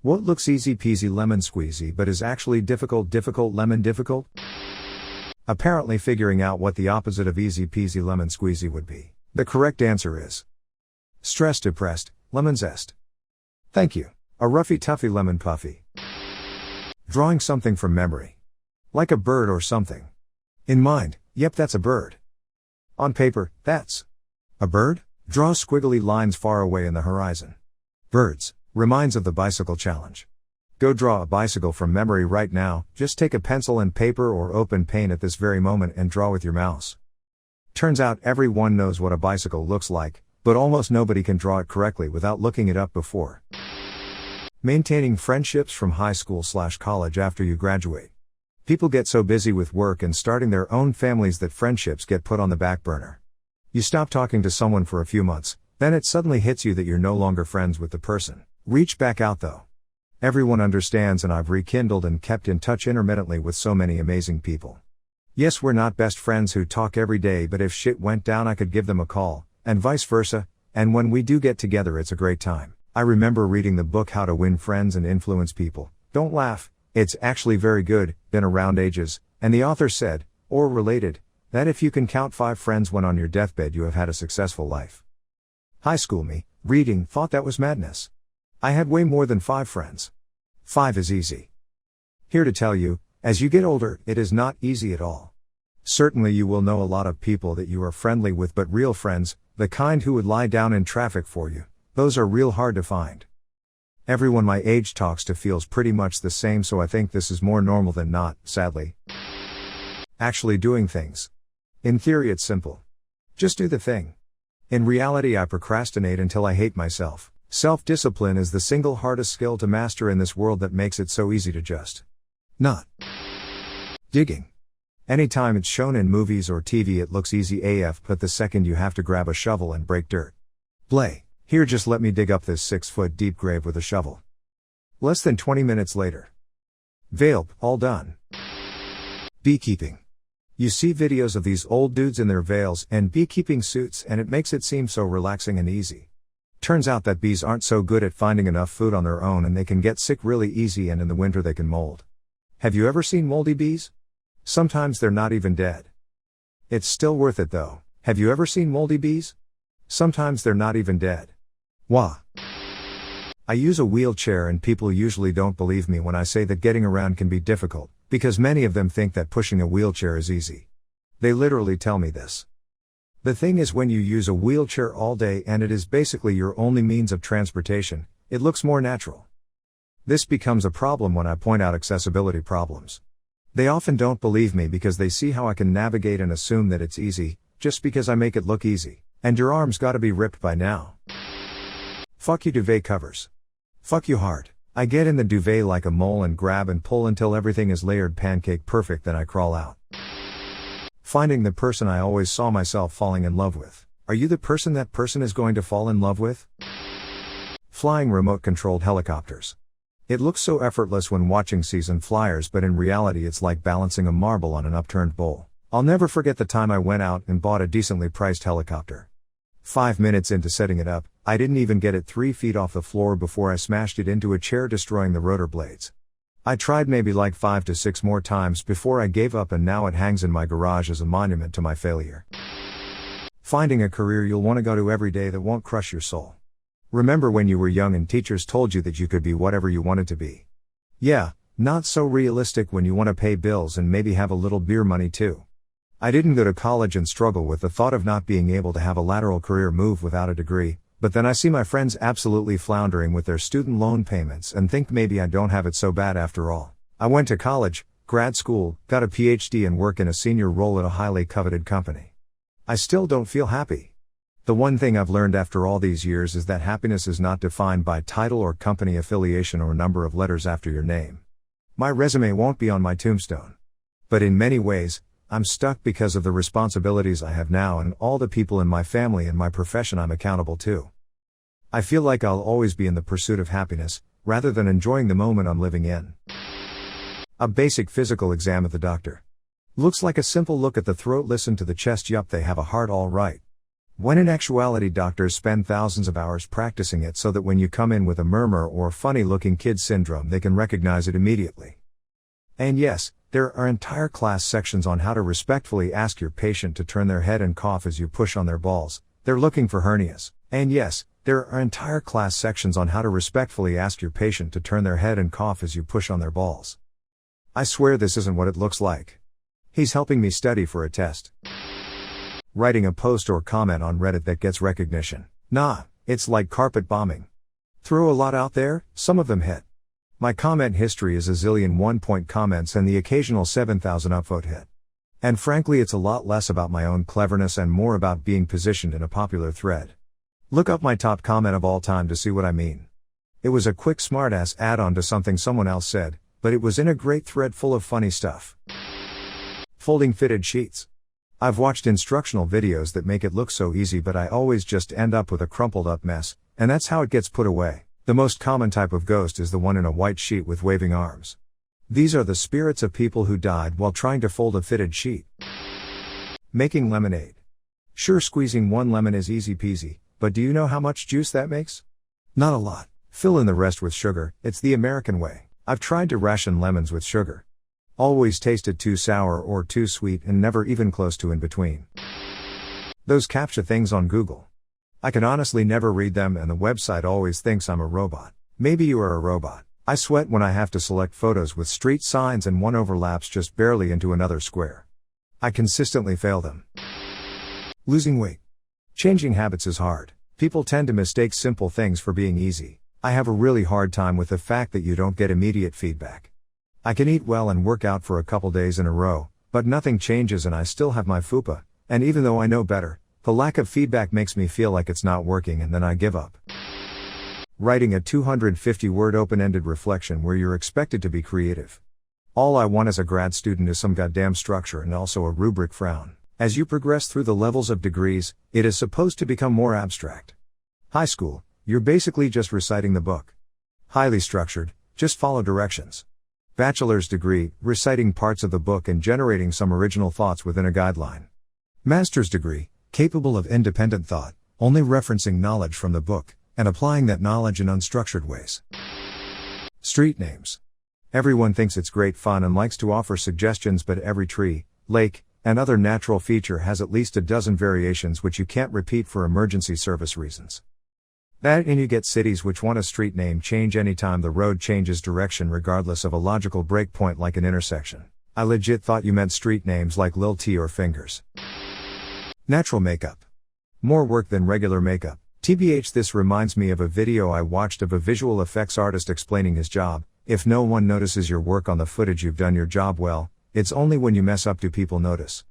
What looks easy peasy lemon squeezy but is actually difficult lemon difficult? Apparently figuring out what the opposite of easy peasy lemon squeezy would be. The correct answer is stress depressed, lemon zest. Thank you. A roughy toughy lemon puffy. Drawing something from memory. Like a bird or something. In mind, yep, that's a bird. On paper, that's a bird? Draw squiggly lines far away in the horizon. Birds. Reminds of the bicycle challenge. Go draw a bicycle from memory right now, just take a pencil and paper or open paint at this very moment and draw with your mouse. Turns out everyone knows what a bicycle looks like, but almost nobody can draw it correctly without looking it up before. Maintaining friendships from high school/college after you graduate. People get so busy with work and starting their own families that friendships get put on the back burner. You stop talking to someone for a few months, then it suddenly hits you that you're no longer friends with the person. Reach back out though. Everyone understands, and I've rekindled and kept in touch intermittently with so many amazing people. Yes, we're not best friends who talk every day, but if shit went down I could give them a call, and vice versa, and when we do get together it's a great time. I remember reading the book How to Win Friends and Influence People. Don't laugh, it's actually very good, been around ages, and the author said, or related, that if you can count 5 friends when on your deathbed you have had a successful life. High school me, reading, thought that was madness. I had way more than 5 friends. 5 is easy. Here to tell you, as you get older, it is not easy at all. Certainly you will know a lot of people that you are friendly with, but real friends, the kind who would lie down in traffic for you, those are real hard to find. Everyone my age talks to feels pretty much the same, so I think this is more normal than not, sadly. Actually doing things. In theory it's simple. Just do the thing. In reality I procrastinate until I hate myself. Self-discipline is the single hardest skill to master in this world that makes it so easy to just not. Digging. Anytime it's shown in movies or TV it looks easy AF, but the second you have to grab a shovel and break dirt. Blay. Here, just let me dig up this 6-foot deep grave with a shovel. Less than 20 minutes later. Veil, all done. Beekeeping. You see videos of these old dudes in their veils and beekeeping suits and it makes it seem so relaxing and easy. Turns out that bees aren't so good at finding enough food on their own and they can get sick really easy, and in the winter they can mold. Have you ever seen moldy bees? Sometimes they're not even dead. It's still worth it though. Have you ever seen moldy bees? Sometimes they're not even dead. Wah. I use a wheelchair and people usually don't believe me when I say that getting around can be difficult, because many of them think that pushing a wheelchair is easy. They literally tell me this. The thing is, when you use a wheelchair all day and it is basically your only means of transportation, it looks more natural. This becomes a problem when I point out accessibility problems. They often don't believe me because they see how I can navigate and assume that it's easy, just because I make it look easy. And your arms gotta be ripped by now. Fuck you duvet covers. Fuck you hard. I get in the duvet like a mole and grab and pull until everything is layered pancake perfect, then I crawl out. Finding the person I always saw myself falling in love with. Are you the person that person is going to fall in love with? Flying remote-controlled helicopters. It looks so effortless when watching seasoned flyers, but in reality it's like balancing a marble on an upturned bowl. I'll never forget the time I went out and bought a decently priced helicopter. 5 minutes into setting it up, I didn't even get it 3 feet off the floor before I smashed it into a chair, destroying the rotor blades. I tried maybe like 5 to 6 more times before I gave up, and now it hangs in my garage as a monument to my failure. Finding a career you'll want to go to every day that won't crush your soul. Remember when you were young and teachers told you that you could be whatever you wanted to be? Yeah, not so realistic when you want to pay bills and maybe have a little beer money too. I didn't go to college and struggle with the thought of not being able to have a lateral career move without a degree, but then I see my friends absolutely floundering with their student loan payments and think maybe I don't have it so bad after all. I went to college, grad school, got a PhD and work in a senior role at a highly coveted company. I still don't feel happy. The one thing I've learned after all these years is that happiness is not defined by title or company affiliation or number of letters after your name. My resume won't be on my tombstone. But in many ways, I'm stuck because of the responsibilities I have now and all the people in my family and my profession I'm accountable to. I feel like I'll always be in the pursuit of happiness, rather than enjoying the moment I'm living in. A basic physical exam at the doctor. Looks like a simple look at the throat, listen to the chest, yup, they have a heart, all right. When in actuality doctors spend thousands of hours practicing it so that when you come in with a murmur or funny looking kid syndrome they can recognize it immediately. And yes, there are entire class sections on how to respectfully ask your patient to turn their head and cough as you push on their balls. They're looking for hernias. And yes, there are entire class sections on how to respectfully ask your patient to turn their head and cough as you push on their balls. I swear this isn't what it looks like. He's helping me study for a test. Writing a post or comment on Reddit that gets recognition. Nah, it's like carpet bombing. Throw a lot out there, some of them hit. My comment history is a zillion 1-point comments and the occasional 7,000 upvote hit. And frankly it's a lot less about my own cleverness and more about being positioned in a popular thread. Look up my top comment of all time to see what I mean. It was a quick smartass add-on to something someone else said, but it was in a great thread full of funny stuff. Folding fitted sheets. I've watched instructional videos that make it look so easy but I always just end up with a crumpled up mess, and that's how it gets put away. The most common type of ghost is the one in a white sheet with waving arms. These are the spirits of people who died while trying to fold a fitted sheet. Making lemonade. Sure, squeezing one lemon is easy peasy, but do you know how much juice that makes? Not a lot. Fill in the rest with sugar, it's the American way. I've tried to ration lemons with sugar. Always tasted too sour or too sweet and never even close to in between. Those CAPTCHA things on Google. I can honestly never read them and the website always thinks I'm a robot. Maybe you are a robot. I sweat when I have to select photos with street signs and one overlaps just barely into another square. I consistently fail them. Losing weight. Changing habits is hard. People tend to mistake simple things for being easy. I have a really hard time with the fact that you don't get immediate feedback. I can eat well and work out for a couple days in a row, but nothing changes and I still have my fupa, and even though I know better, the lack of feedback makes me feel like it's not working and then I give up. Writing a 250-word open-ended reflection where you're expected to be creative. All I want as a grad student is some goddamn structure and also a rubric frown. As you progress through the levels of degrees, it is supposed to become more abstract. High school, you're basically just reciting the book. Highly structured, just follow directions. Bachelor's degree, reciting parts of the book and generating some original thoughts within a guideline. Master's degree, capable of independent thought, only referencing knowledge from the book, and applying that knowledge in unstructured ways. Street names. Everyone thinks it's great fun and likes to offer suggestions, but every tree, lake, and other natural feature has at least a dozen variations which you can't repeat for emergency service reasons. That and you get cities which want a street name change anytime the road changes direction regardless of a logical breakpoint like an intersection. I legit thought you meant street names like Lil T or Fingers. Natural makeup. More work than regular makeup. TBH, this reminds me of a video I watched of a visual effects artist explaining his job. If no one notices your work on the footage, you've done your job well. It's only when you mess up do people notice.